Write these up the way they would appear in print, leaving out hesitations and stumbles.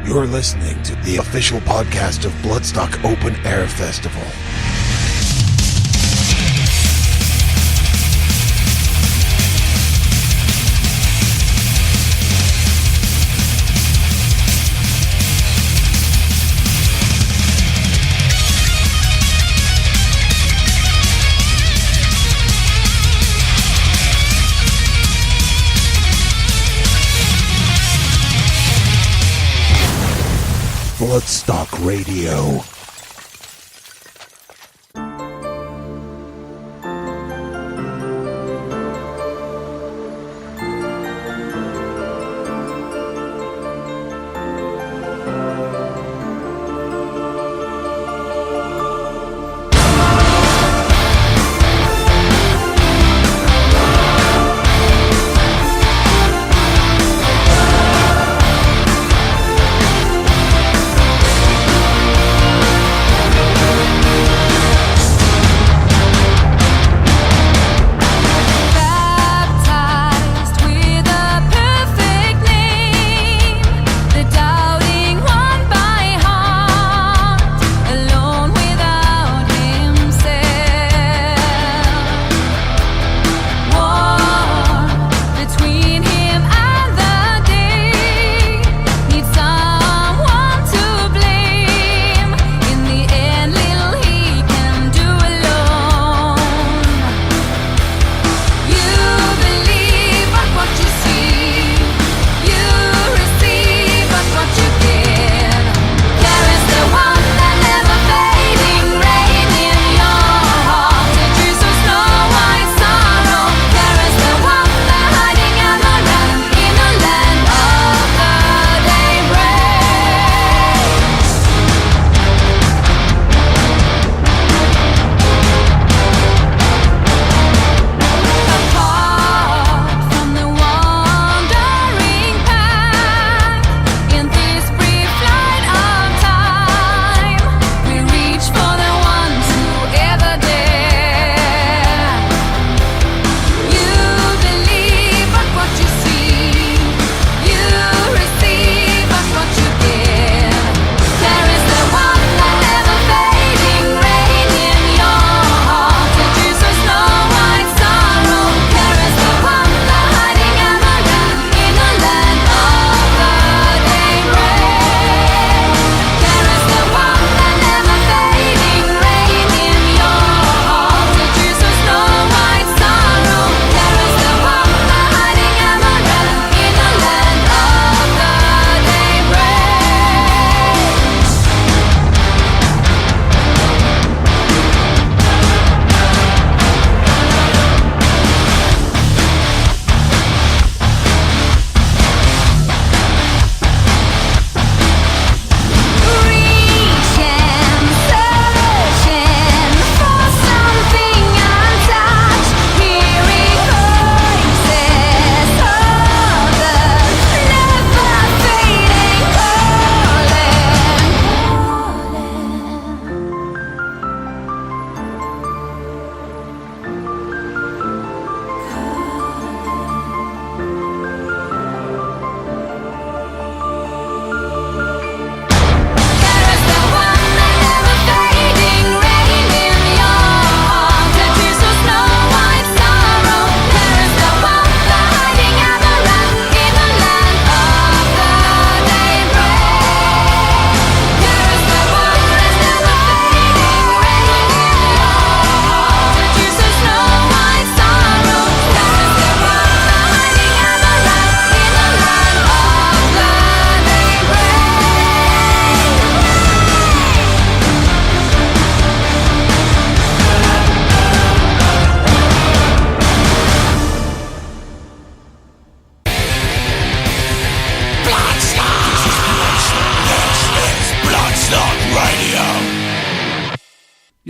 You're listening to the official podcast of Bloodstock Open Air Festival. Bloodstock Radio.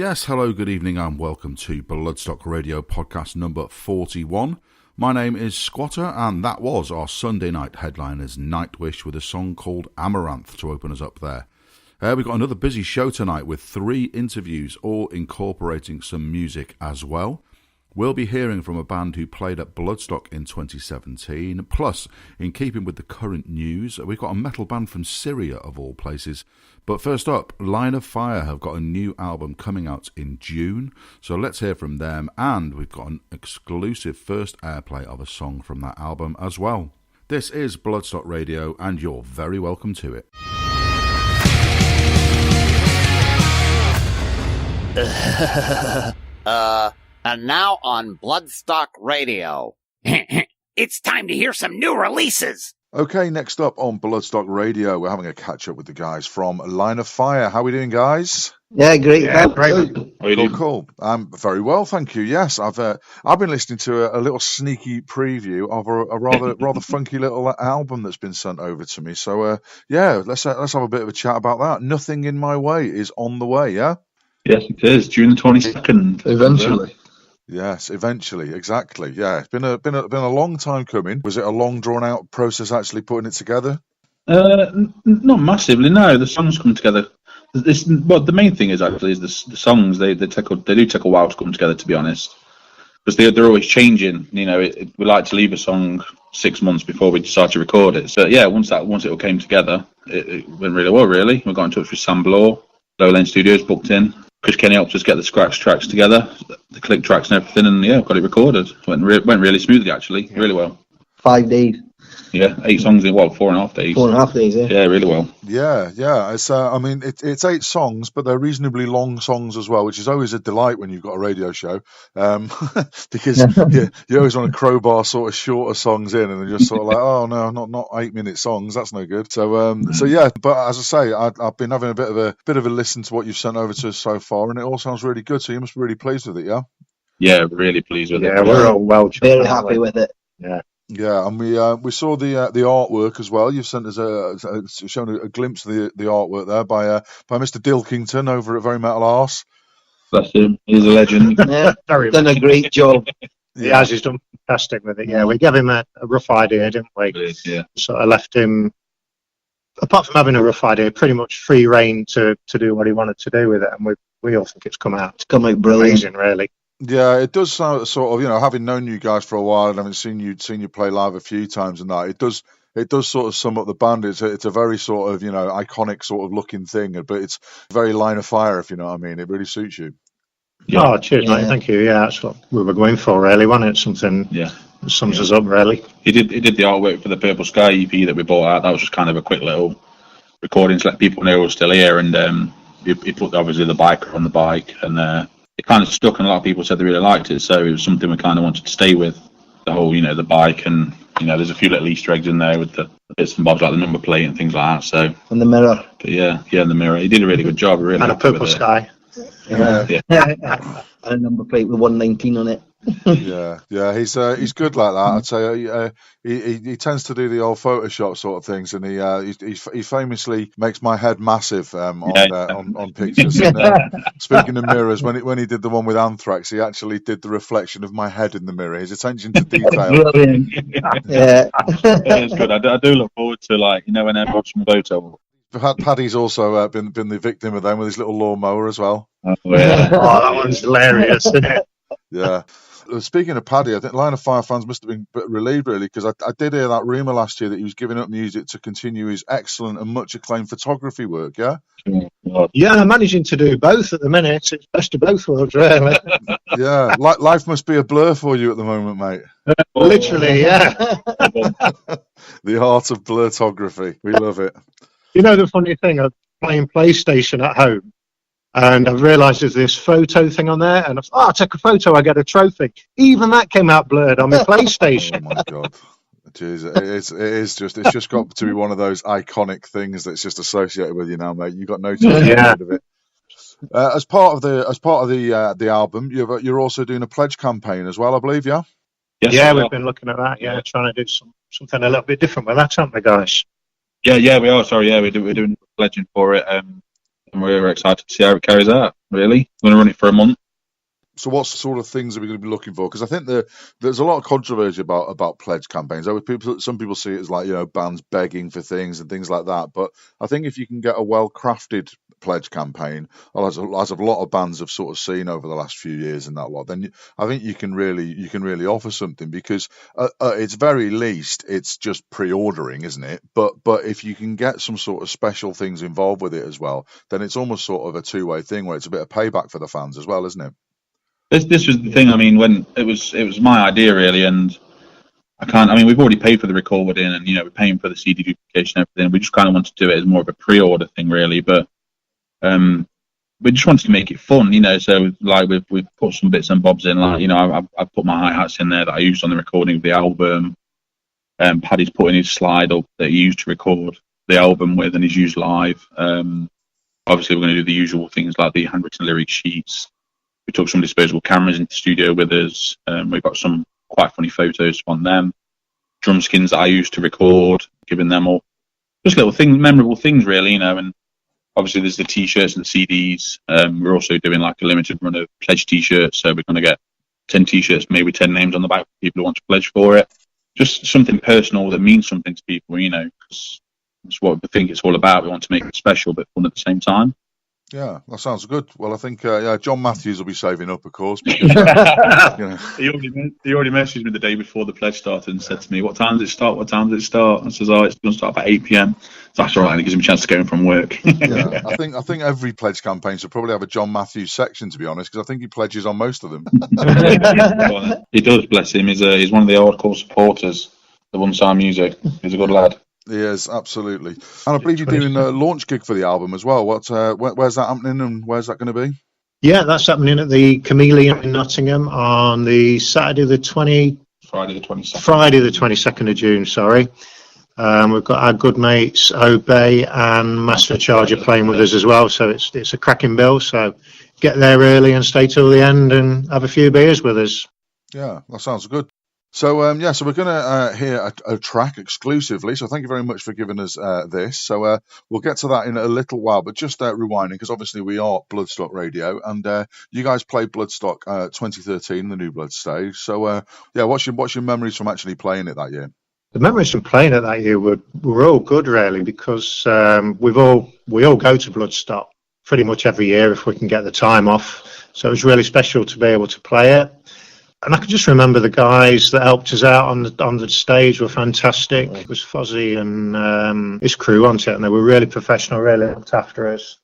Yes, hello, good evening and welcome to Bloodstock Radio podcast number 41. My name is Squatter and that was our Sunday night headliners Nightwish with a song called Amaranth to open us up there. We've got another busy show tonight with 3 interviews all incorporating some music as well. We'll be hearing from a band who played at Bloodstock in 2017. Plus, in keeping with the current news, we've got a metal band from Syria, of all places. But first up, Line of Fire have got a new album coming out in June. So let's hear from them, and we've got an exclusive first airplay of a song from that album as well. This is Bloodstock Radio, and you're very welcome to it. And now on Bloodstock Radio. It's time to hear some new releases. Okay, next up on Bloodstock Radio, we're having a catch-up with the guys from Line of Fire. How are we doing, guys? Yeah, great. Yeah, great. Cool. Very well, thank you. Yes, I've been listening to a little sneaky preview of a rather funky little album that's been sent over to me. So, let's have a bit of a chat about that. Nothing in My Way is on the way, yeah? Yes, it is. June the 22nd. Eventually. Yes, eventually, exactly. Yeah, it's been a long time coming. Was it a long, drawn-out process actually putting it together? Not massively. No, the songs come together. The main thing is actually the songs. They do take a while to come together, to be honest, because they're always changing. You know, we like to leave a song 6 months before we decide to record it. So yeah, once it all came together, it went really well. Really, we got in touch with Sam Bloor, Lowland Studios, booked in. Chris Kenny helped us get the scratch tracks together, the click tracks and everything, and got it recorded. Went really smoothly, actually, really well. 5 days. Yeah, 8 songs in 4.5 days. 4.5 days, yeah. Yeah, really well. Yeah. It's it's 8 songs, but they're reasonably long songs as well, which is always a delight when you've got a radio show, because you always want to crowbar sort of shorter songs in, and they're just sort of like, oh no, not 8-minute songs, that's no good. So yeah. But as I say, I've been having a bit of a listen to what you've sent over to us so far, and it all sounds really good. So you must be really pleased with it, yeah? Yeah, really pleased with it. Yeah, we're all well. Very happy with it. Yeah. Yeah, and we saw the artwork as well. You've sent us shown a glimpse of the artwork there by Mr. Dilkington over at Very Metal Arse. That's him. He's a legend. Yeah, Very done a great job. He's done fantastic with it. Yeah, we gave him a rough idea, didn't we? Yeah. Sort of left him, apart from having a rough idea, pretty much free reign to do what he wanted to do with it, and we all think it's come out Brilliant. amazing, really. Yeah, it does sound sort of, having known you guys for a while and having seen you play live a few times and that, it does sort of sum up the band. It's a very sort of, iconic sort of looking thing, but it's very Line of Fire, if you know what I mean. It really suits you. Yeah. Oh, cheers, mate. Thank you. Yeah, that's what we were going for, really, wasn't it? Something that sums us up, really. He did the artwork for the Purple Sky EP that we brought out. That was just kind of a quick little recording to let people know we're still here, and he put obviously the biker on the bike, and it kind of stuck, and a lot of people said they really liked it, so it was something we kind of wanted to stay with, the whole, the bike, and, there's a few little Easter eggs in there with the bits and bobs, like the number plate and things like that, so. And the mirror. But yeah, the mirror. He did a really good job, really. And a Purple Sky. Yeah. And a number plate with 119 on it. yeah, he's good like that. I'd say he tends to do the old Photoshop sort of things, and he famously makes my head massive on pictures. And, speaking of mirrors, when he did the one with Anthrax, he actually did the reflection of my head in the mirror. His attention to detail. Brilliant. Yeah, it's good. I do look forward to when I watch my photo. Paddy's also been the victim of them with his little lawnmower as well. Oh, yeah. Oh, that one's hilarious, isn't it? Yeah. Speaking of Paddy, I think Line of Fire fans must have been relieved, really, because I did hear that rumour last year that he was giving up music to continue his excellent and much acclaimed photography work, yeah? Yeah, I'm managing to do both at the minute. It's best of both worlds, really. Yeah, life must be a blur for you at the moment, mate. Literally, yeah. The art of blurtography. We love it. The funny thing, I'm playing PlayStation at home, and I've realised there's this photo thing on there, and I take a photo, I get a trophy. Even that came out blurred on my PlayStation. Oh my God. Jeez, it's just got to be one of those iconic things that's just associated with you now, mate. You've got no choice of it. As part of the album, you're also doing a pledge campaign as well, I believe, yeah? Yes, yeah, we've been looking at that, trying to do something a little bit different with that, haven't we, guys? Yeah, we are. Sorry, we're doing pledging for it, and we're excited to see how it carries out, really. We're going to run it for a month. So what sort of things are we going to be looking for? Because I think there's a lot of controversy about pledge campaigns. Some people see it as like, bands begging for things and things like that. But I think if you can get a well-crafted pledge campaign, as a lot of bands have sort of seen over the last few years and that lot, then I think you can really offer something, because at its very least it's just pre-ordering, isn't it? But if you can get some sort of special things involved with it as well, then it's almost sort of a two-way thing where it's a bit of payback for the fans as well, isn't it? This was the thing. I mean, when it was my idea really, and we've already paid for the recording, and we're paying for the CD duplication and everything. We just kind of want to do it as more of a pre-order thing really, but we just wanted to make it fun, So like we've put some bits and bobs in, like I've put my hi-hats in there that I used on the recording of the album. Paddy's put in his slide up that he used to record the album with, and he's used live. Obviously, we're going to do the usual things like the handwritten lyric sheets. We took some disposable cameras into the studio with us. We've got some quite funny photos on them. Drum skins that I used to record, giving them all. Just little things, memorable things really, And obviously there's the T-shirts and the CDs. We're also doing like a limited run of pledge T-shirts. So we're going to get 10 T-shirts, maybe with 10 names on the back for people who want to pledge for it. Just something personal that means something to people, because it's what we think it's all about. We want to make it special but fun at the same time. Yeah, that sounds good. Well, I think John Matthews will be saving up, of course. Because, He already messaged me the day before the pledge started and said to me, "What time does it start? What time does it start?" I says, "Oh, it's going to start about 8 p.m. So that's all right. And it gives him a chance to get in from work. Yeah, I think every pledge campaign should probably have a John Matthews section, to be honest, because I think he pledges on most of them. He does, bless him. He's one of the hardcore supporters of Unsigned Music. He's a good lad. He is, absolutely. And I believe you're doing a launch gig for the album as well. Where's that happening, and where's that going to be? Yeah, that's happening at the Chameleon in Nottingham on the Friday the 22nd of June, sorry. We've got our good mates Obey and Master Charger playing with us as well, so it's a cracking bill. So get there early and stay till the end and have a few beers with us. Yeah, that sounds good. So so we're going to hear a track exclusively. So thank you very much for giving us this. So we'll get to that in a little while, but just rewinding, because obviously we are Bloodstock Radio, and you guys played Bloodstock 2013, the New Blood stage. So what's your memories from actually playing it that year? The memories from playing it that year were all good, really, because we all go to Bloodstock pretty much every year if we can get the time off. So it was really special to be able to play it. And I can just remember the guys that helped us out on the stage were fantastic. It was Fozzy and his crew on it, and they were really professional, really looked after us.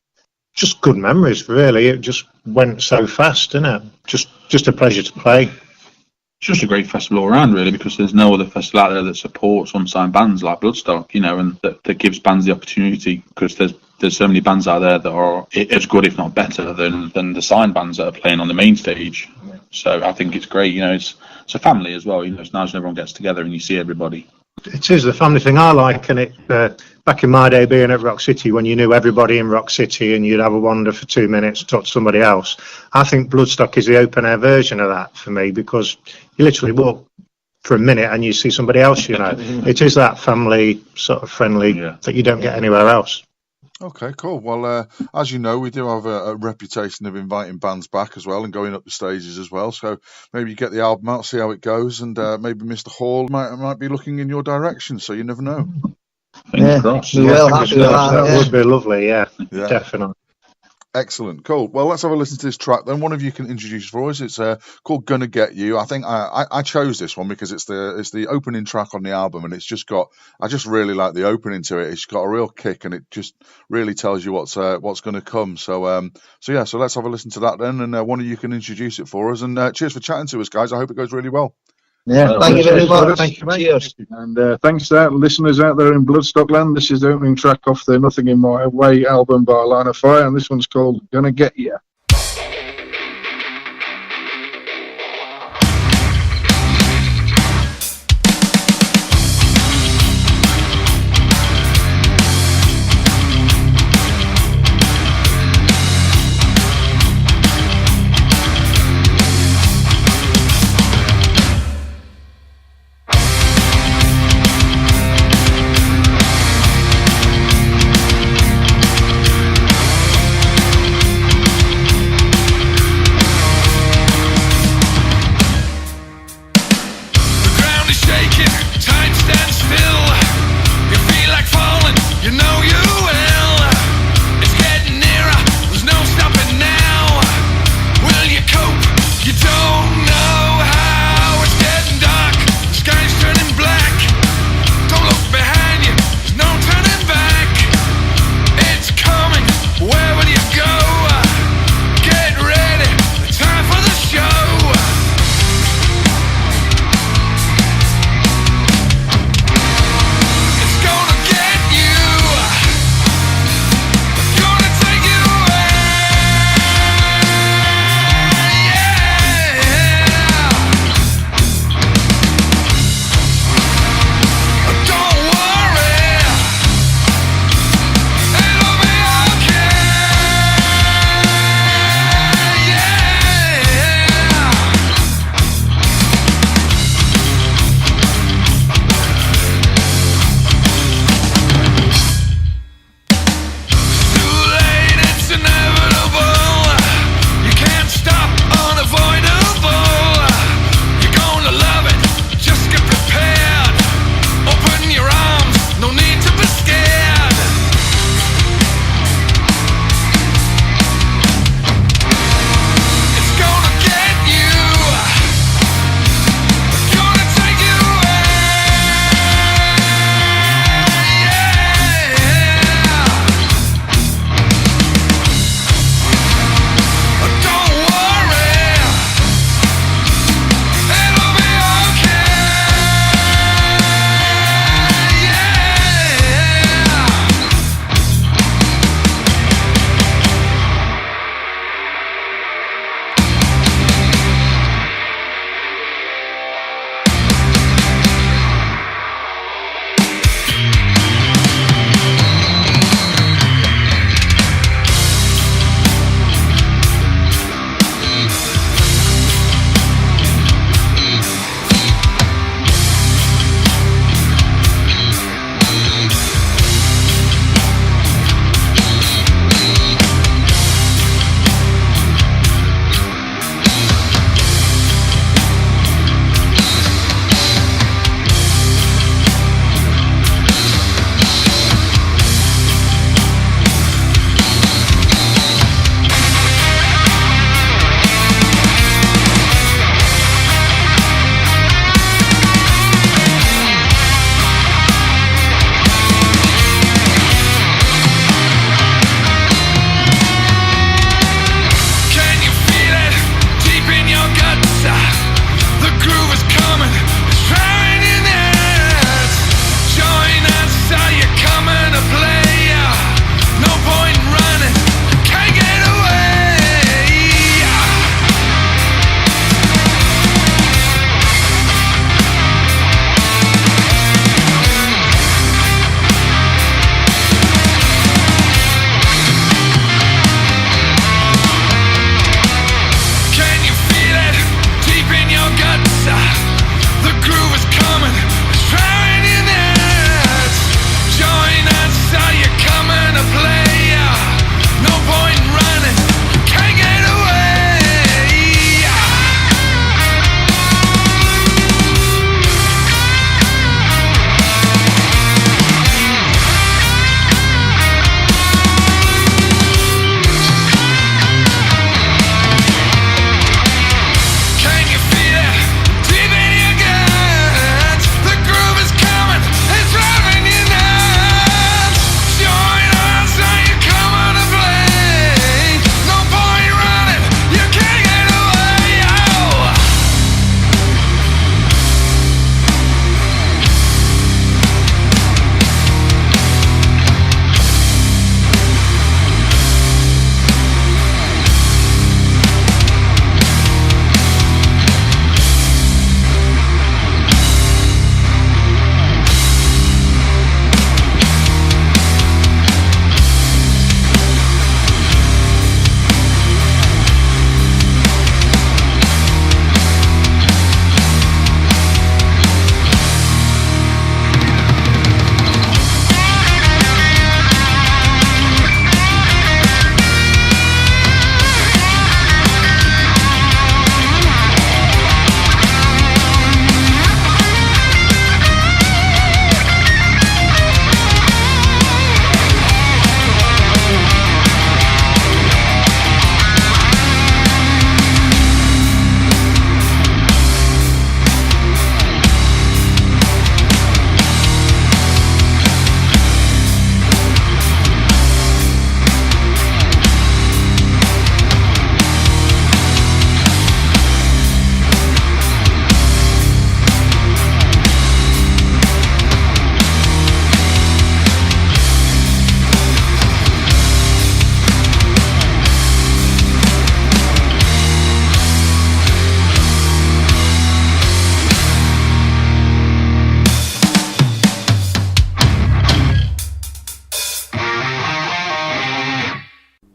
Just good memories, really. It just went so fast, didn't it? Just a pleasure to play. It's just a great festival all around, really, because there's no other festival out there that supports unsigned bands like Bloodstock, and that gives bands the opportunity, because there's so many bands out there that are as good, if not better, than the signed bands that are playing on the main stage. So I think it's great. It's a family as well. It's nice when everyone gets together and you see everybody. It is the family thing I like, and it back in my day being at Rock City, when you knew everybody in Rock City and you'd have a wander for 2 minutes, talk to somebody else. I think Bloodstock is the open air version of that for me, because you literally walk for a minute and you see somebody else. It is that family sort of friendly that you don't get anywhere else. Okay, cool. Well, as you know, we do have a reputation of inviting bands back as well and going up the stages as well. So maybe you get the album out, see how it goes, and maybe Mr. Hall might be looking in your direction. So you never know. We will have that would be lovely. Yeah, definitely. Excellent, cool. Well, let's have a listen to this track then. One of you can introduce for us. It's called "Gonna Get You." I think I chose this one because it's the opening track on the album, and it's just got. I just really like the opening to it. It's got a real kick, and it just really tells you what's going to come. So let's have a listen to that then, and one of you can introduce it for us. And cheers for chatting to us, guys. I hope it goes really well. Yeah, thank you very much. Thank you, mate. Cheers. And thanks to our listeners out there in Bloodstock land. This is the opening track off the Nothing in My Way album by Line of Fire, and this one's called Gonna Get Ya.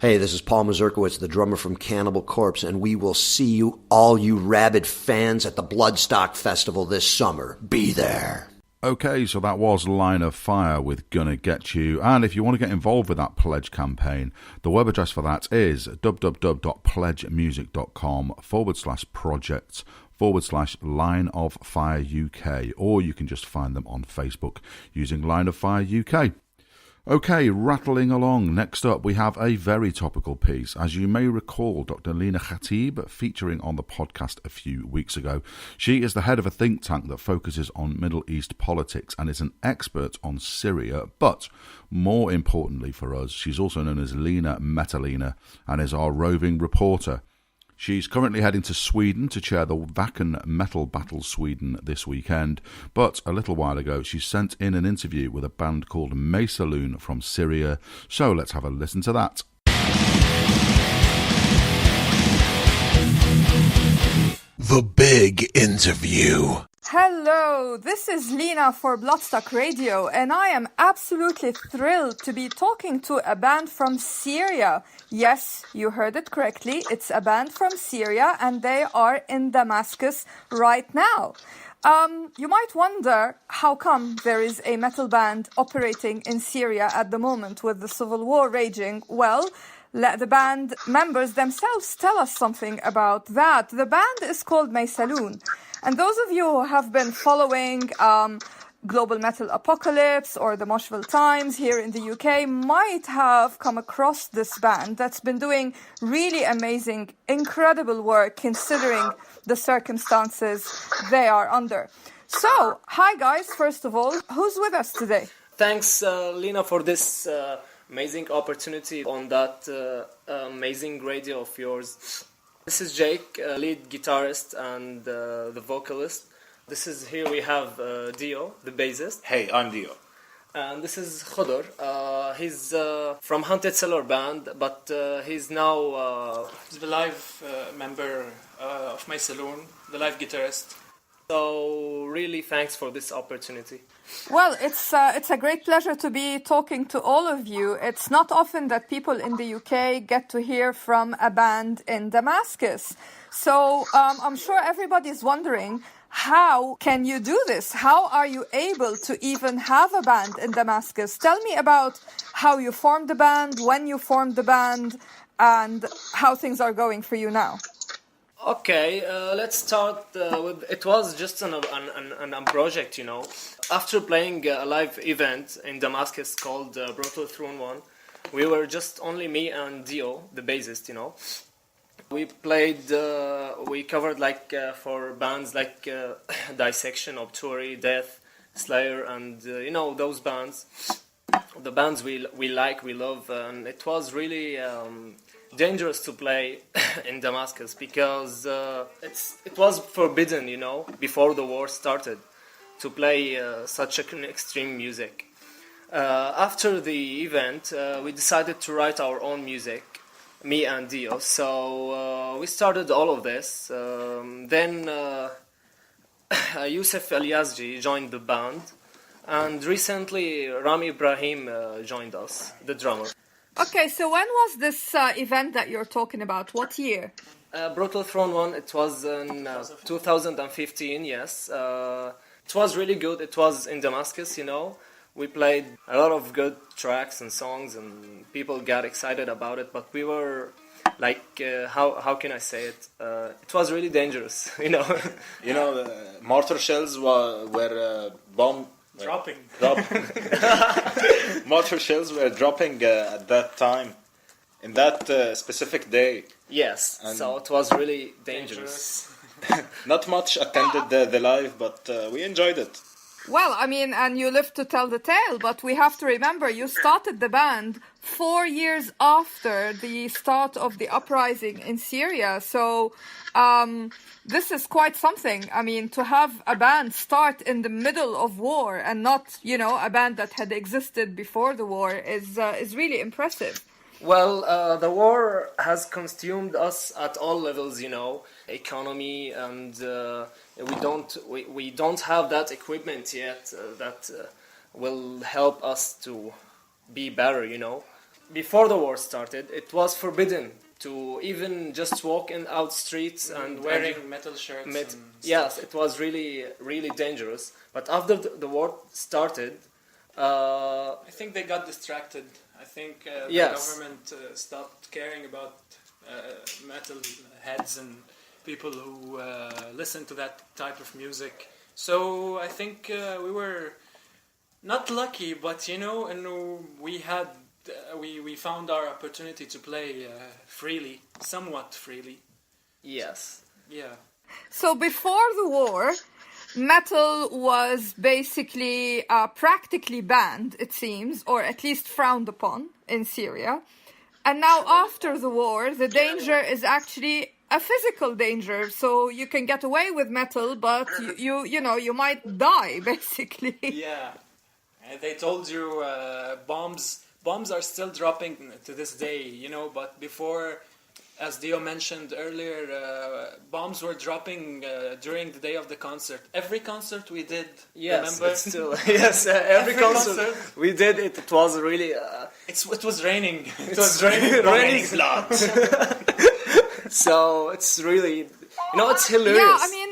Hey, this is Paul Mazurkowitz, the drummer from Cannibal Corpse, and we will see you, all you rabid fans, at the Bloodstock Festival this summer. Be there. Okay, so that was Line of Fire with Gonna Get You, and if you want to get involved with that pledge campaign, the web address for that is www.pledgemusic.com/projects/Line of Fire UK, or you can just find them on Facebook using Line of Fire UK. Okay, rattling along. Next up, we have a very topical piece. As you may recall, Dr. Lina Khatib, featuring on the podcast a few weeks ago. She is the head of a think tank that focuses on Middle East politics and is an expert on Syria. But more importantly for us, she's also known as Lina Metalina and is our roving reporter. She's currently heading to Sweden to chair the Wacken Metal Battle Sweden this weekend, but a little while ago she sent in an interview with a band called Maysalun from Syria, so let's have a listen to that. The big interview. Hello, this is Lina for Bloodstock Radio, and I am absolutely thrilled to be talking to a band from Syria. Yes, you heard it correctly. It's a band from Syria, and they are in Damascus right now. You might wonder how come there is a metal band operating in Syria at the moment with the civil war raging. Well, let the band members themselves tell us something about that. The band is called Maysalun. And those of you who have been following Global Metal Apocalypse or the Moshville Times here in the UK might have come across this band that's been doing really amazing, incredible work considering the circumstances they are under. So, hi guys, first of all, who's with us today? Thanks, Lina, for this amazing opportunity on that amazing radio of yours. This is Jake, lead guitarist and the vocalist. Here we have Dio, the bassist. Hey, I'm Dio. And this is Khudr. He's from Haunted Cellar band, but he's now the live member of Maysalun, the live guitarist. So really thanks for this opportunity. Well, it's a great pleasure to be talking to all of you. It's not often that people in the UK get to hear from a band in Damascus. So I'm sure everybody's wondering, how can you do this? How are you able to even have a band in Damascus? Tell me about how you formed the band, when you formed the band, and how things are going for you now. Okay, let's start with, it was just a project, you know. After playing a live event in Damascus called Brutal Throne 1, we were just only me and Dio, the bassist, you know. We played, we covered like for bands like Dissection, Obituary, Death, Slayer, and you know, those bands. The bands we like, we love, and it was really dangerous to play in Damascus because it was forbidden, you know, before the war started to play such an extreme music. After the event, we decided to write our own music, me and Dio. So we started all of this. Then Youssef El-Yazji joined the band, and recently Rami Ibrahim joined us, the drummer. Okay, so when was this event that you're talking about? What year? Brutal Throne 1, it was in 2015, yes. It was really good. It was in Damascus, you know. We played a lot of good tracks and songs, and people got excited about it, but we were like, how can I say it? It was really dangerous, you know. You know, mortar shells were bombed. Dropping. Mortar shells were dropping at that time, in that specific day. Yes, and so it was really dangerous. Not much attended the live, but we enjoyed it. Well, I mean, and you live to tell the tale, but we have to remember you started the band 4 years after the start of the uprising in Syria. So this is quite something. I mean, to have a band start in the middle of war and not, you know, a band that had existed before the war is really impressive. Well, the war has consumed us at all levels, you know, economy, and we don't have that equipment yet that will help us to be better, you know. before the war started, it was forbidden to even just walk in out streets and wearing metal shirts. Yes, it was really, really dangerous. But after the war started, I think they got distracted. I think the government stopped caring about metal heads and people who listen to that type of music. So I think we were not lucky, but and we had. We found our opportunity to play freely, somewhat freely. Yes. Yeah. So before the war, metal was basically practically banned, it seems, or at least frowned upon in Syria. And now after the war, the danger is actually a physical danger. So you can get away with metal, but you might die, basically. Yeah. They told you bombs are still dropping to this day, but before, as Dio mentioned earlier, bombs were dropping during the day of the concert. Every concert we did, remember? Yes, every concert we did, it was really... It was raining. It was raining blood. So it's really... it's hilarious. Yeah, I mean,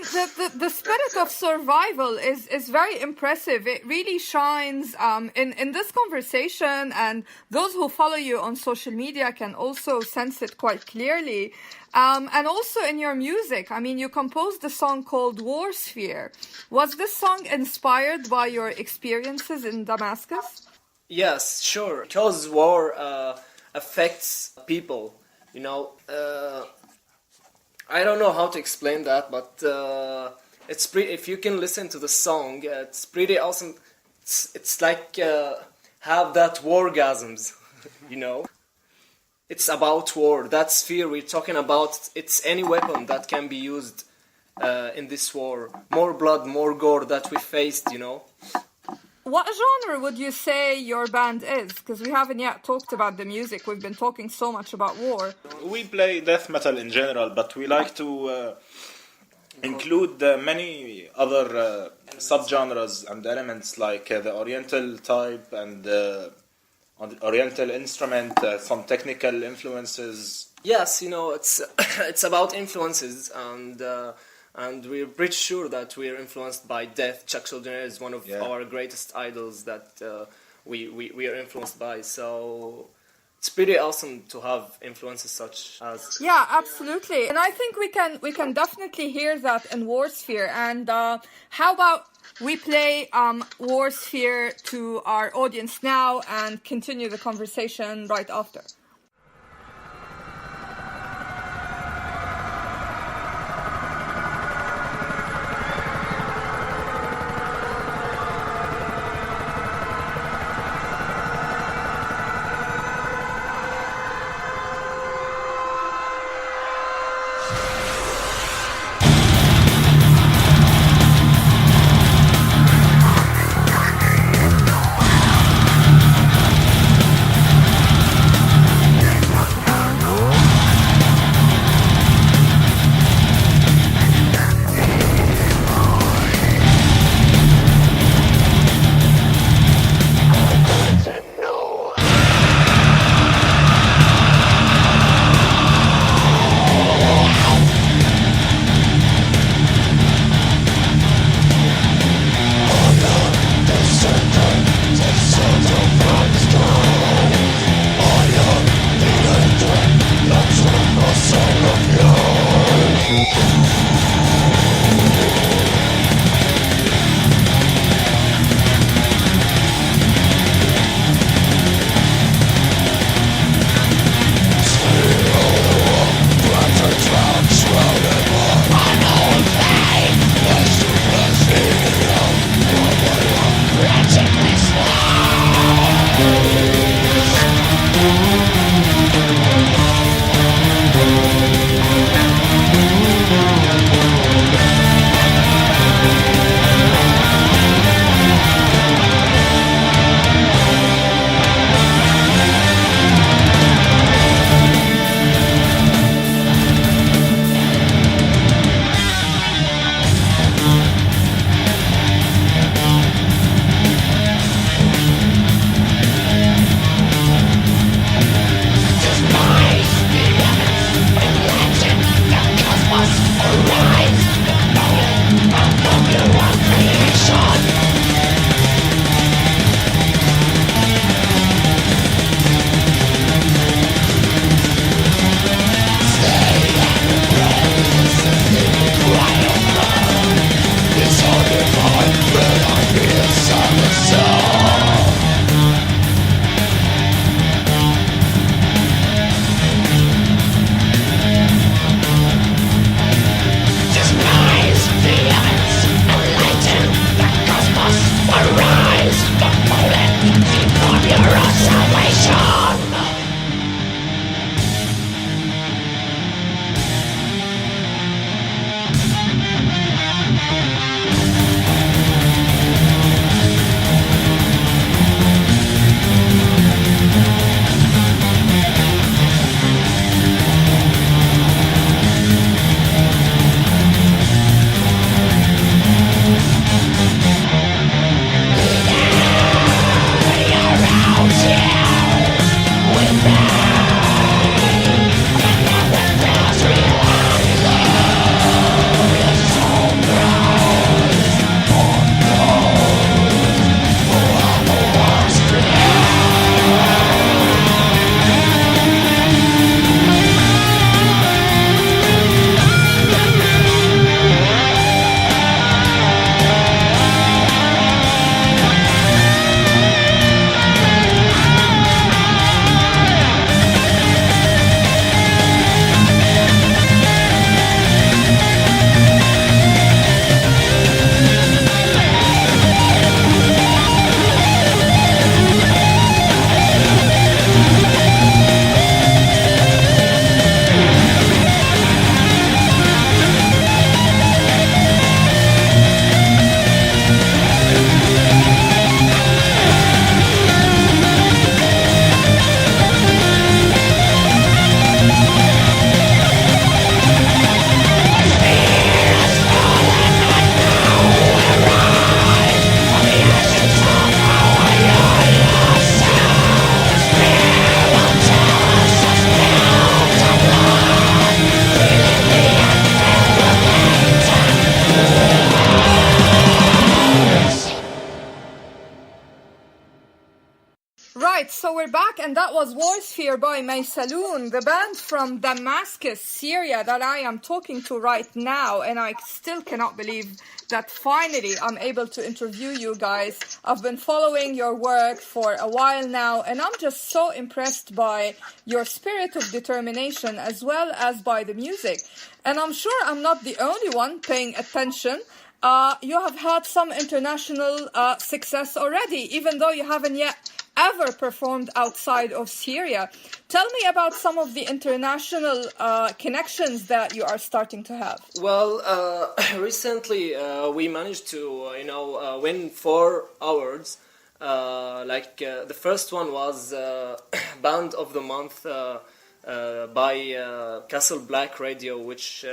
the spirit of survival is very impressive. It really shines in this conversation, and those who follow you on social media can also sense it quite clearly. And also in your music, I mean, you composed a song called War Sphere. Was this song inspired by your experiences in Damascus? Yes, sure. Because war affects people, I don't know how to explain that, but it's pretty. If you can listen to the song, it's pretty awesome. It's like have that wargasms, It's about war. That sphere we're talking about. It's any weapon that can be used in this war. More blood, more gore that we faced, What genre would you say your band is? Because we haven't yet talked about the music. We've been talking so much about war. We play death metal in general, but we like to include many other subgenres and elements like the Oriental type and Oriental instrument, some technical influences. Yes, it's about influences, and we're pretty sure that we're influenced by death. Chuck Schuldiner is one of our greatest idols that we are influenced by. So it's pretty awesome to have influences such as... Yeah, absolutely. And I think we can definitely hear that in War Sphere. And how about we play War Sphere to our audience now and continue the conversation right after. right, so we're back, and that was Voice Fear by Maysalun, the band from Damascus, Syria, that I am talking to right now, and I still cannot believe that finally I'm able to interview you guys. I've been following your work for a while now, and I'm just so impressed by your spirit of determination as well as by the music. And I'm sure I'm not the only one paying attention. You have had some international success already, even though you haven't yet ever performed outside of Syria. Tell me about some of the international connections that you are starting to have. Well, recently we managed to, win 4 awards. The first one was Band of the Month by Castle Black Radio, which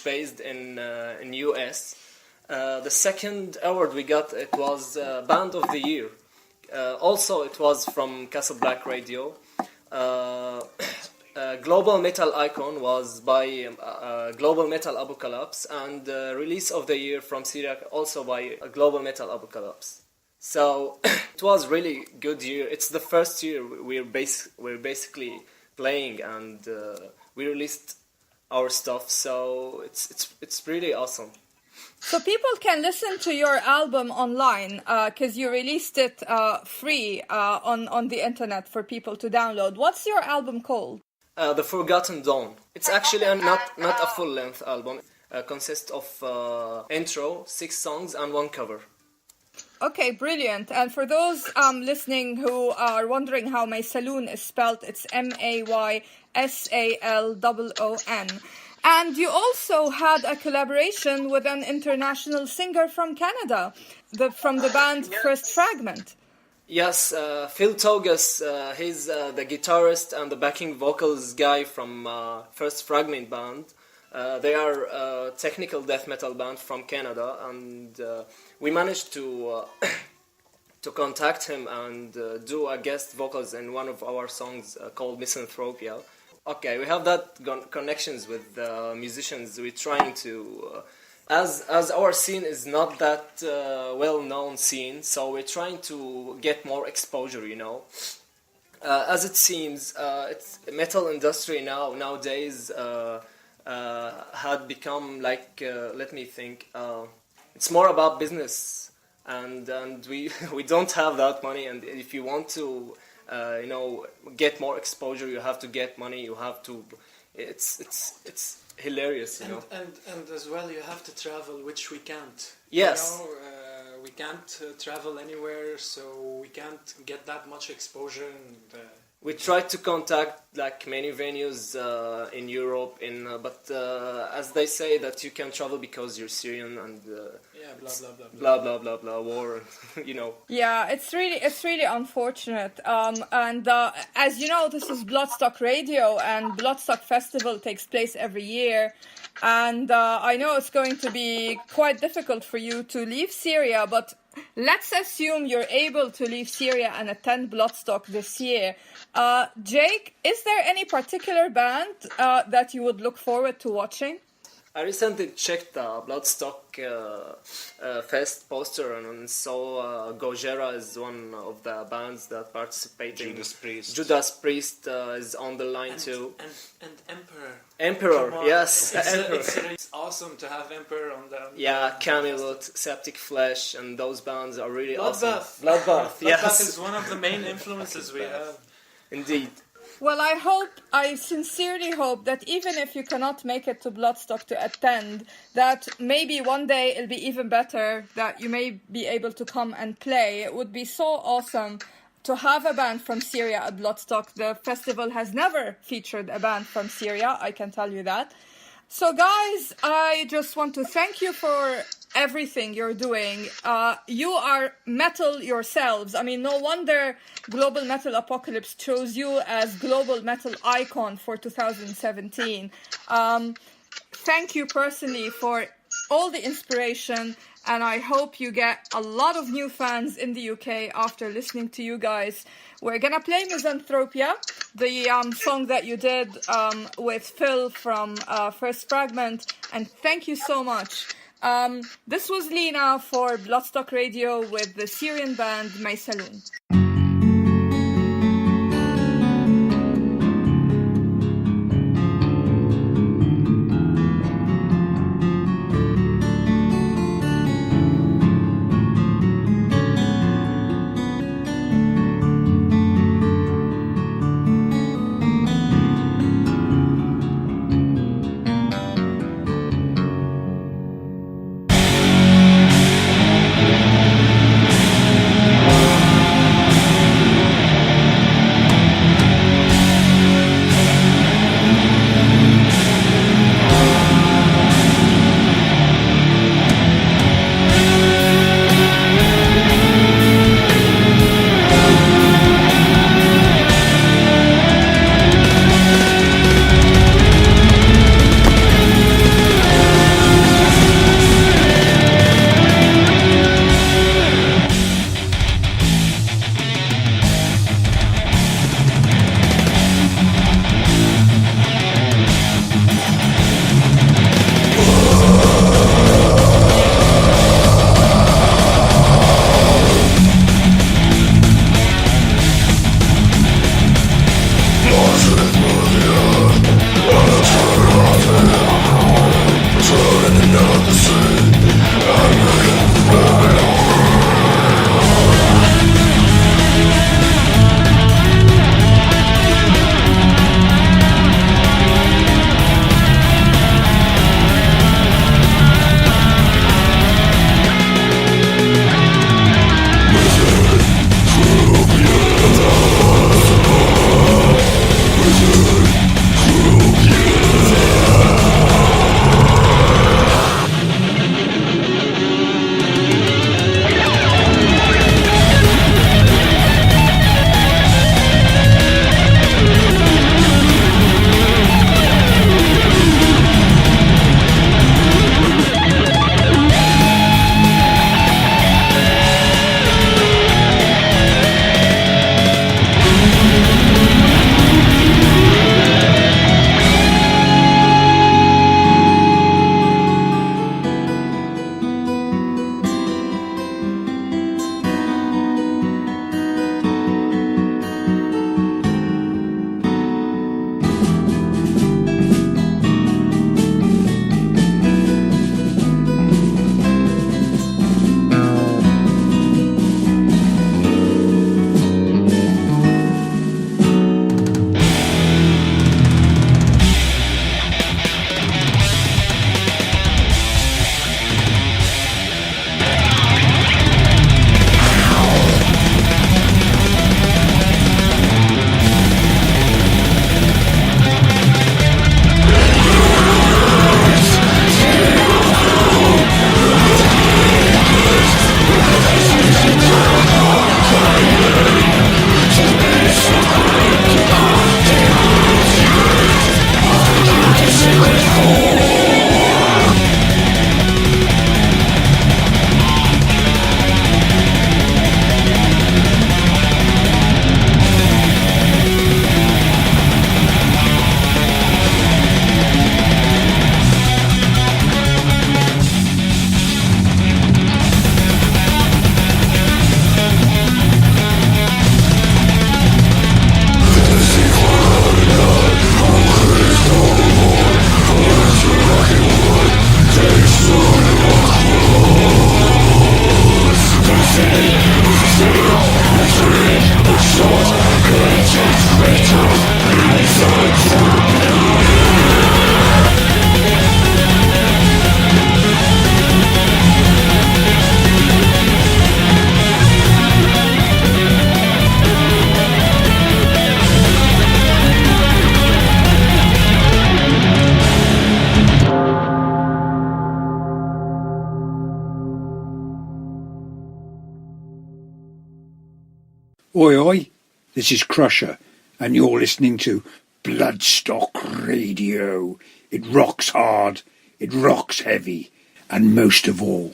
based in US. The second award we got, it was Band of the Year. Also, it was from Castle Black Radio. Global Metal Icon was by Global Metal Apocalypse, and Release of the Year from Syria also by Global Metal Apocalypse. So it was really good year. It's the first year we're basically playing, and we released our stuff. So it's really awesome. So people can listen to your album online because you released it free on the internet for people to download. What's your album called? The Forgotten Dawn. It's actually not a full-length album. Consists of intro, 6 songs, and 1 cover. Okay, brilliant. And for those listening who are wondering how Maysalun is spelled, it's Maysalon. And you also had a collaboration with an international singer from Canada, from the band First Fragment. Yes, Phil Togus, he's the guitarist and the backing vocals guy from First Fragment band. They are a technical death metal band from Canada, and we managed to contact him and do a guest vocals in one of our songs called Misanthropia. Okay, we have that connections with musicians. We're trying to, as our scene is not that well-known scene, so we're trying to get more exposure, As it seems, it's metal industry nowadays had become like, let me think, it's more about business, and we don't have that money, and if you want to get more exposure, you have to get money, you have to, it's hilarious, And as well, you have to travel, which we can't. Yes. We can't travel anywhere, so we can't get that much exposure. And, we tried to contact like many venues in Europe, but as they say that you can travel because you're Syrian and blah blah blah blah war, Yeah, it's really unfortunate. And as you know, this is Bloodstock Radio, and Bloodstock Festival takes place every year. And I know it's going to be quite difficult for you to leave Syria, but let's assume you're able to leave Syria and attend Bloodstock this year. Jake, is there any particular band that you would look forward to watching? I recently checked the Bloodstock Fest poster and saw Gojira is one of the bands that participating. Judas Priest is on the line too. And Emperor, yes. It's awesome to have Emperor on the... Yeah, Camelot, Septic Flesh, and those bands are really awesome. Bloodbath, yes. is one of the main influences we have. Indeed. Well, I sincerely hope that even if you cannot make it to Bloodstock to attend, that maybe one day it'll be even better that you may be able to come and play. It would be so awesome to have a band from Syria at Bloodstock. The festival has never featured a band from Syria, I can tell you that. So guys, I just want to thank you for everything you're doing. You are metal yourselves. I mean, no wonder Global Metal Apocalypse chose you as Global Metal Icon for 2017. Thank you personally for all the inspiration, and I hope you get a lot of new fans in the UK after listening to you guys. We're gonna play Misanthropia, the song that you did with Phil from First Fragment, and thank you so much. This was Lina for Bloodstock Radio with the Syrian band Maysalun. Oi, oi, this is Crusher, and you're listening to Bloodstock Radio. It rocks hard, it rocks heavy, and most of all,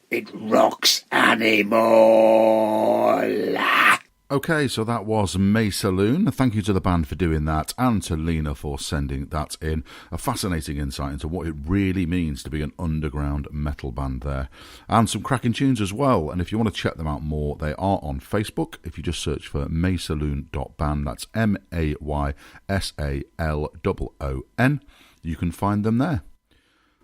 it rocks animal. Okay, so that was May Saloon. Thank you to the band for doing that, and to Lena for sending that in. A fascinating insight into what it really means to be an underground metal band there. And some cracking tunes as well. And if you want to check them out more, they are on Facebook. If you just search for maysaloon.band, that's MAYSALOON, you can find them there.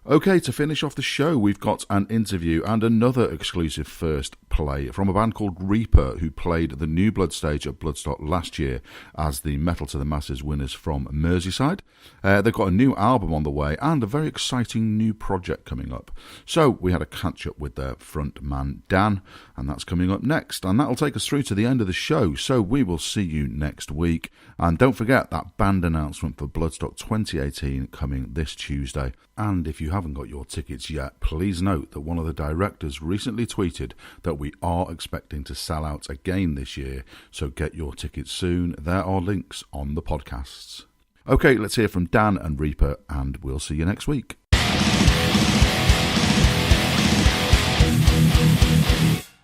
Okay, to finish off the show, we've got an interview and another exclusive first play from a band called Reaper, who played the New Blood stage at Bloodstock last year as the Metal to the Masses winners from Merseyside. They've got a new album on the way and a very exciting new project coming up. So we had a catch-up with their front man, Dan, and that's coming up next. And that'll take us through to the end of the show, so we will see you next week. And don't forget that band announcement for Bloodstock 2018 coming this Tuesday. And if you haven't got your tickets yet, please note that one of the directors recently tweeted that we are expecting to sell out again this year, so get your tickets soon. There are links on the podcasts. Okay, let's hear from Dan and Reaper, and we'll see you next week.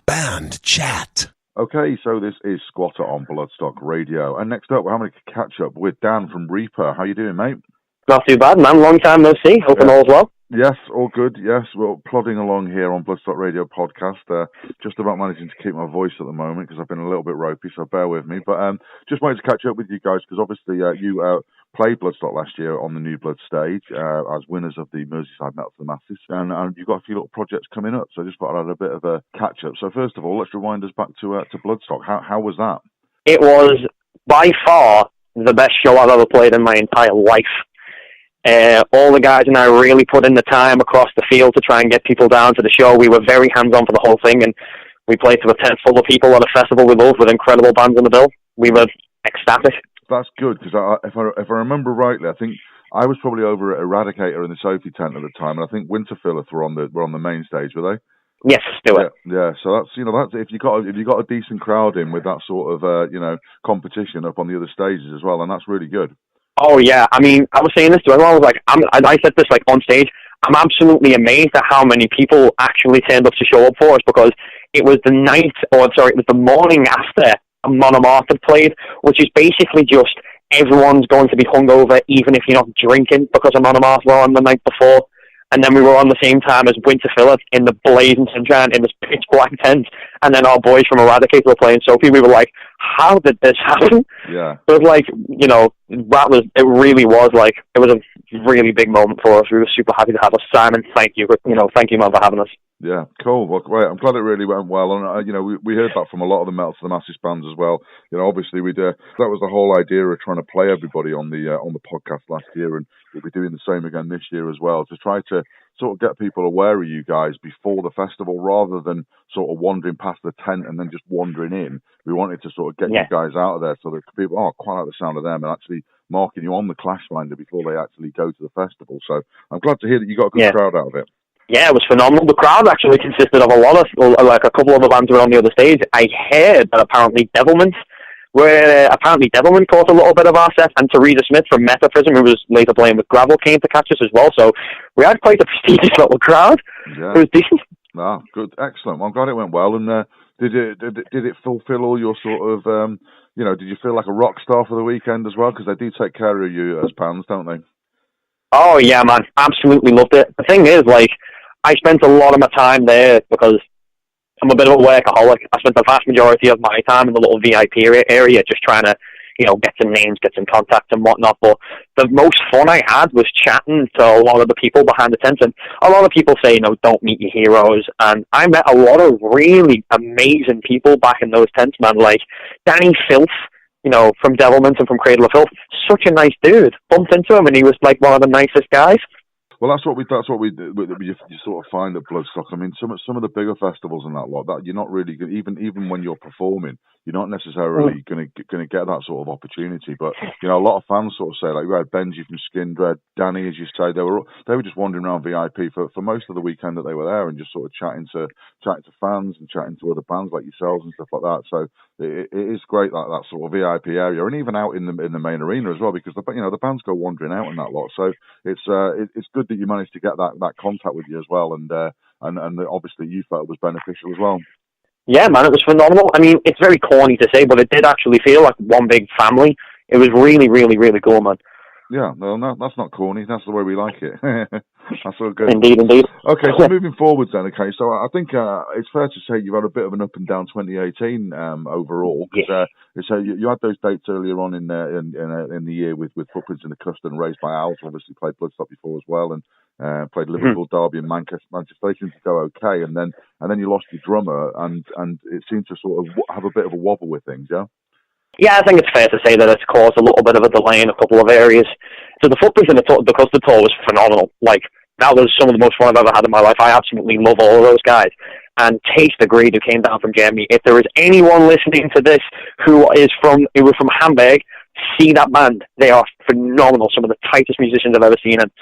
Band chat. Okay, so this is Squatter on Bloodstock Radio, and next up we're having a catch up with Dan from Reaper. How you doing, mate? Not too bad, man. Long time no see. Hoping all's well. Yes, all good. Yes, we're plodding along here on Bloodstock Radio podcast. Just about managing to keep my voice at the moment because I've been a little bit ropey, so bear with me. But just wanted to catch up with you guys because obviously you played Bloodstock last year on the New Blood stage as winners of the Merseyside Metal to the Masses, and you've got a few little projects coming up. So I just thought I'd add a bit of a catch up. So first of all, let's rewind us back to Bloodstock. How was that? It was by far the best show I've ever played in my entire life. All the guys and I really put in the time across the field to try and get people down to the show. We were very hands-on for the whole thing, and we played to a tent full of people at a festival we love with incredible bands on the bill. We were ecstatic. That's good, because if I remember rightly, I think I was probably over at Eradicator in the Sophie tent at the time, and I think Winterfilleth were on the main stage, were they? Yes, do it. Yeah. So that's that's if you got a decent crowd in with that sort of competition up on the other stages as well, and that's really good. Oh yeah, I mean, I was saying this to everyone. I was like, I said this like on stage. I'm absolutely amazed at how many people actually turned up to show up for us, because it was the morning after Monomarth had played, which is basically just everyone's going to be hungover, even if you're not drinking, because of Monomarth were on the night before. And then we were on the same time as Winterfilleth in the blazing sunshine in this pitch black tent, and then our boys from Eradicator were playing Sophie. We were like, how did this happen? Yeah. It was like, it really was like, it was a really big moment for us. We were super happy to have us. Simon, thank you. Thank you, man, for having us. Yeah, cool. Well, great. I'm glad it really went well, and we heard that from a lot of the Metal to the Masses bands as well. Obviously that was the whole idea of trying to play everybody on the podcast last year, and we'll be doing the same again this year as well, to try to sort of get people aware of you guys before the festival, rather than sort of wandering past the tent and then just wandering in. We wanted to sort of get you guys out of there so that people quite like the sound of them, and actually marking you on the clash finder before they actually go to the festival. So I'm glad to hear that you got a good crowd out of it. Yeah, it was phenomenal. The crowd actually consisted of a couple of the bands were on the other stage. I heard that apparently Devilment caught a little bit of our set, and Teresa Smith from Metaprism, who was later playing with Gravel, came to catch us as well. So we had quite a prestigious little crowd. Yeah. It was decent. Ah, good, excellent. Well, I'm glad it went well. And did it fulfil all your sort of did you feel like a rock star for the weekend as well? Because they do take care of you as bands, don't they? Oh yeah, man, absolutely loved it. The thing is, I spent a lot of my time there because I'm a bit of a workaholic. I spent the vast majority of my time in the little VIP area just trying to, get some names, get some contacts and whatnot. But the most fun I had was chatting to a lot of the people behind the tents. And a lot of people say, don't meet your heroes. And I met a lot of really amazing people back in those tents, man. Like Danny Filth, from Devilment and from Cradle of Filth. Such a nice dude. Bumped into him and he was like one of the nicest guys. Well, that's what we you sort of find at Bloodstock. I mean, some of the bigger festivals and that lot, that you're not really good, even when you're performing, you're not necessarily going to get that sort of opportunity. But a lot of fans sort of say, like, we had Benji from Skindred, Danny, as you say, they were just wandering around VIP for most of the weekend that they were there, and just sort of chatting to fans and chatting to other bands like yourselves and stuff like that. So it is great, that sort of VIP area, and even out in the main arena as well, because the bands go wandering out and that lot. So it's good that you managed to get that contact with you as well, and obviously you felt it was beneficial as well. Yeah, man, it was phenomenal. I mean, it's very corny to say, but it did actually feel like one big family. It was really, really, really cool, man. Yeah, no, that's not corny. That's the way we like it. That's all good. Indeed. Okay, so moving forward then, okay, so I think it's fair to say you've had a bit of an up and down 2018 overall. Because you had those dates earlier on in the year with Footprints in the Custard and Raised by Owls. Obviously played Bloodstock before as well, and played Liverpool, Derby, and Manchester. They seemed to go okay, and then you lost your drummer, and it seemed to sort of have a bit of a wobble with things, yeah. Yeah, I think it's fair to say that it's caused a little bit of a delay in a couple of areas. So the Footprints in the Custard tour was phenomenal. Like, that was some of the most fun I've ever had in my life. I absolutely love all of those guys. And Taste the Greed, who came down from Germany. If there is anyone listening to this who was from Hamburg, see that band. They are phenomenal. Some of the tightest musicians I've ever seen, and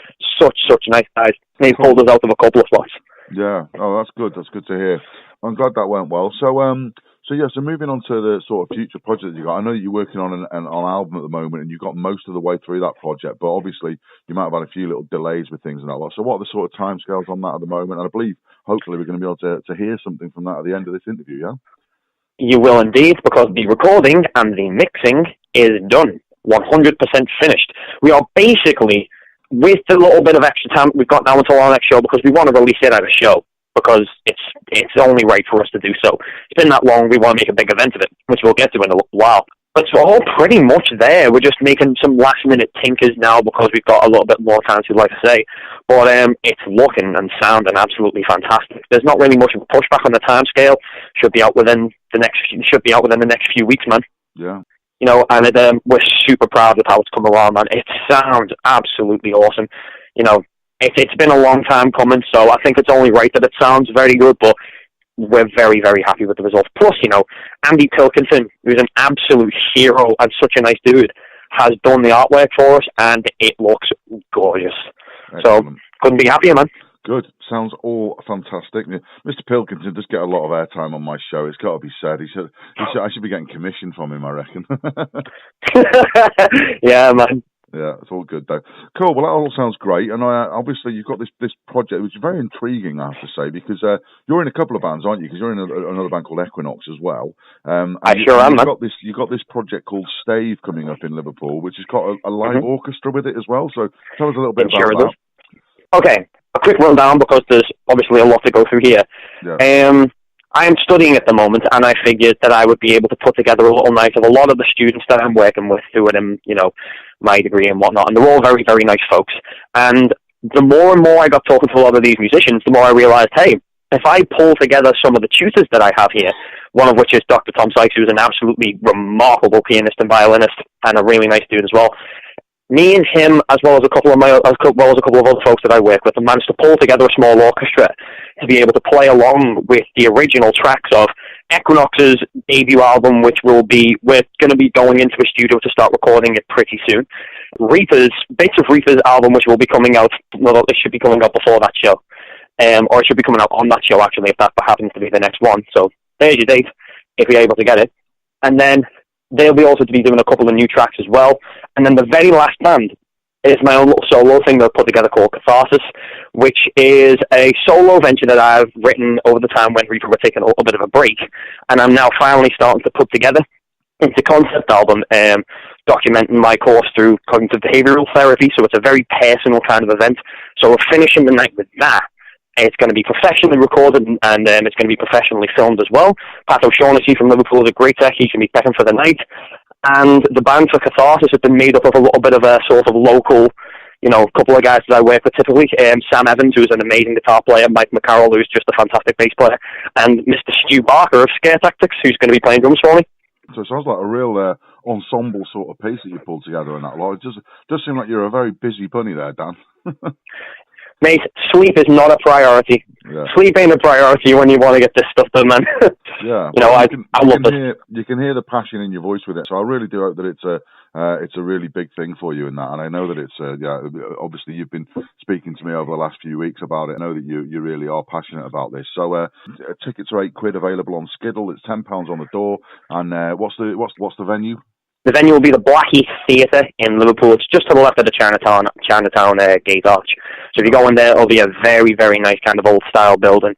such nice guys. They pulled us out of a couple of spots. Yeah. Oh, that's good. That's good to hear. I'm glad that went well. So moving on to the sort of future project you got. I know that you're working on an album at the moment, and you got most of the way through that project, but obviously you might have had a few little delays with things and that lot. So what are the sort of timescales on that at the moment? And I believe, hopefully, we're going to be able to hear something from that at the end of this interview, yeah? You will indeed, because the recording and the mixing is done. 100% finished. We are basically, with the little bit of extra time we've got now until our next show, because we want to release it at a show, because it's only right for us to do so. It's been that long, we want to make a big event of it, which we'll get to in a little while. But it's all pretty much there. We're just making some last-minute tinkers now because we've got a little bit more time, we'd like to say. But it's looking and sounding absolutely fantastic. There's not really much of a pushback on the timescale. Should be out within the next few weeks, man. Yeah. And we're super proud of how it's come along, man. It sounds absolutely awesome. It's been a long time coming, so I think it's only right that it sounds very good, but we're very, very happy with the results. Plus, Andy Pilkington, who's an absolute hero and such a nice dude, has done the artwork for us, and it looks gorgeous. Excellent. So, couldn't be happier, man. Good. Sounds all fantastic. Mr. Pilkington does get a lot of airtime on my show. It's got to be said. I should be getting commission from him, I reckon. Yeah, man. Yeah, it's all good though. Cool. Well, that all sounds great, and obviously you've got this project, which is very intriguing, I have to say, because you're in a couple of bands, aren't you? Because you're in another band called Equinox as well. I sure am, man. You've got this project called Stave coming up in Liverpool, which has got a live orchestra with it as well. So tell us a little bit about that. Okay, a quick rundown, because there's obviously a lot to go through here. Yeah. I am studying at the moment, and I figured that I would be able to put together a little night of a lot of the students that I'm working with who are in, my degree and whatnot, and they're all very, very nice folks. And the more and more I got talking to a lot of these musicians, the more I realized, hey, if I pull together some of the tutors that I have here, one of which is Dr. Tom Sykes, who's an absolutely remarkable pianist and violinist, and a really nice dude as well. Me and him, as well as a couple of other folks that I work with, have managed to pull together a small orchestra to be able to play along with the original tracks of Equinox's debut album, we're going to be going into a studio to start recording it pretty soon. Bits of Reaper's album, which will be coming out, it should be coming out before that show. Or it should be coming out on that show, actually, if that happens to be the next one. So there's your date, if you're able to get it. And then they'll be also to be doing a couple of new tracks as well. And then the very last band is my own little solo thing that I put together called Catharsis, which is a solo venture that I've written over the time when Reaper were taking a little bit of a break. And I'm now finally starting to put together into concept album, documenting my course through cognitive behavioral therapy. So it's a very personal kind of event. So we're finishing the night with that. It's going to be professionally recorded, and it's going to be professionally filmed as well. Pat O'Shaughnessy from Liverpool is a great tech. He can be pecking for the night. And the band for Catharsis has been made up of a little bit of a sort of local, couple of guys that I work with typically. Sam Evans, who's an amazing guitar player, Mike McCarroll, who's just a fantastic bass player, and Mr. Stu Barker of Scare Tactics, who's going to be playing drums for me. So it sounds like a real ensemble sort of piece that you pulled together in that lot. It does seem like you're a very busy bunny there, Dan. Mate, sleep is not a priority. Yeah. Sleep ain't a priority when you want to get this stuff done, man. Yeah, you know, I love it. You can hear the passion in your voice with it. So I really do hope that it's a really big thing for you in that. And I know that it's obviously you've been speaking to me over the last few weeks about it. I know that you really are passionate about this. So tickets are £8 available on Skiddle. It's £10 on the door. And what's the venue? The venue will be the Blackheath Theatre in Liverpool. It's just to the left of the Chinatown Gate Arch. So if you go in there, it'll be a very, very nice kind of old-style building.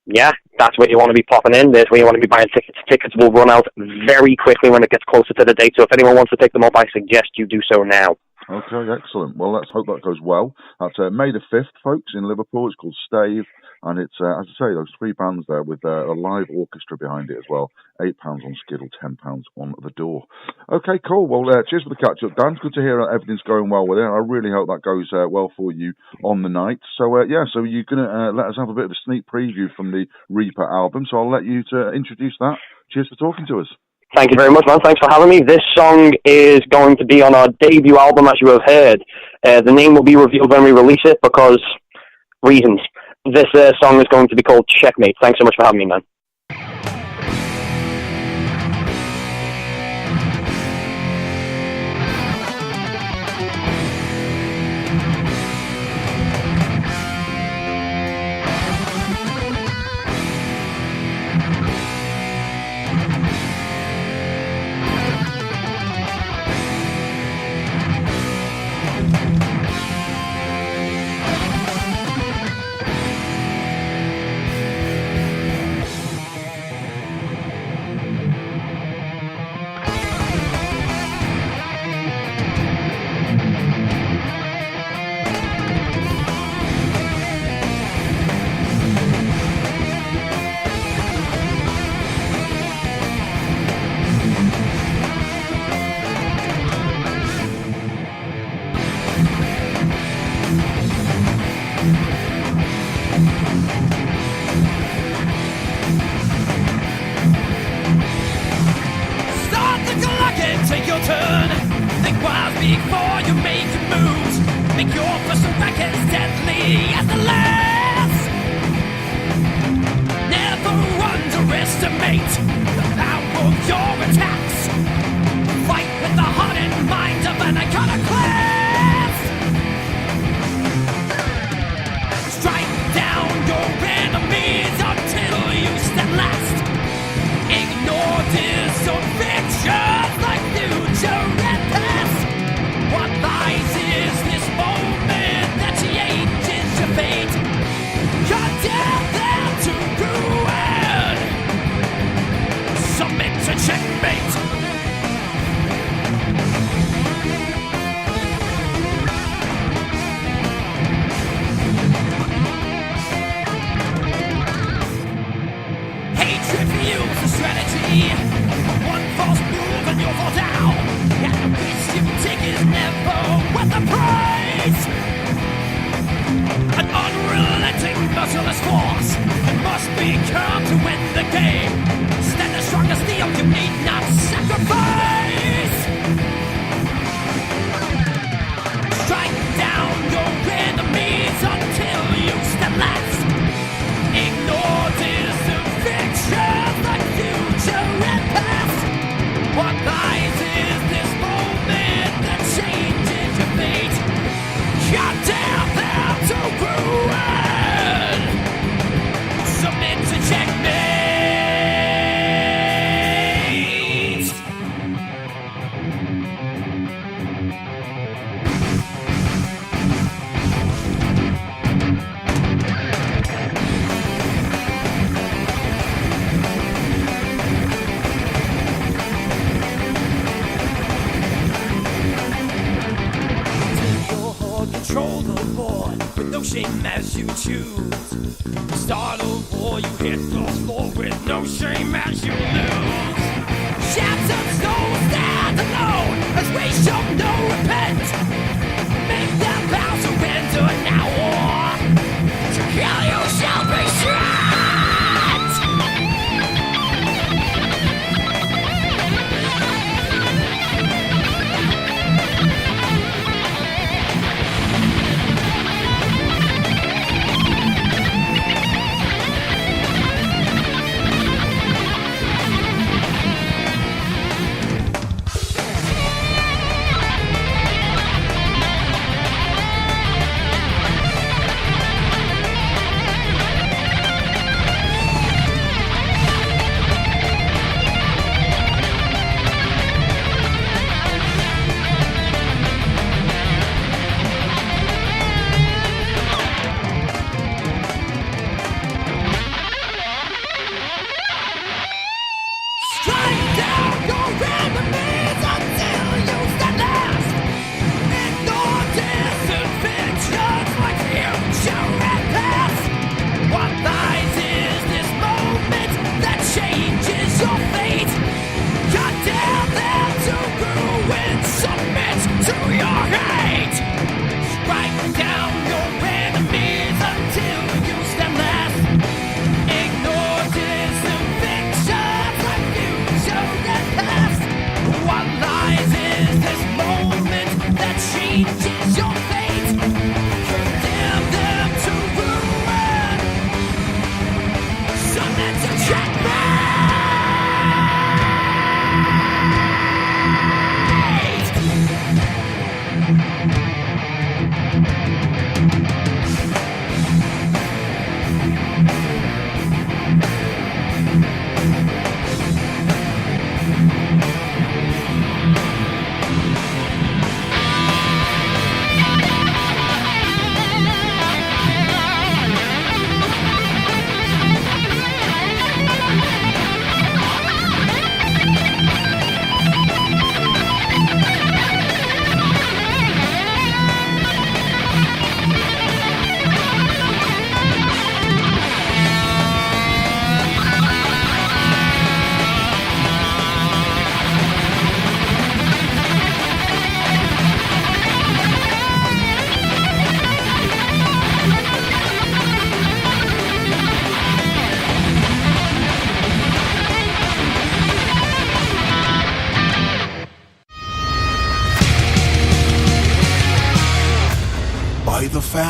Yeah, that's where you want to be popping in. There's where you want to be buying tickets. Tickets will run out very quickly when it gets closer to the date. So if anyone wants to pick them up, I suggest you do so now. Okay, excellent. Well, let's hope that goes well. That's May the 5th, folks, in Liverpool. It's called Stave, and it's, as I say, those three bands there with a live orchestra behind it as well. £8 on Skiddle, £10 on the door. Okay, cool. Well, cheers for the catch-up, Dan. It's good to hear everything's going well with it. I really hope that goes well for you on the night. So, so you're going to let us have a bit of a sneak preview from the Reaper album, so I'll let you to introduce that. Cheers for talking to us. Thank you very much, man. Thanks for having me. This song is going to be on our debut album, as you have heard. The name will be revealed when we release it because reasons. This song is going to be called Checkmate. Thanks so much for having me, man.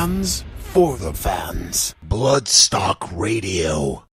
fans, for the fans. Bloodstock Radio.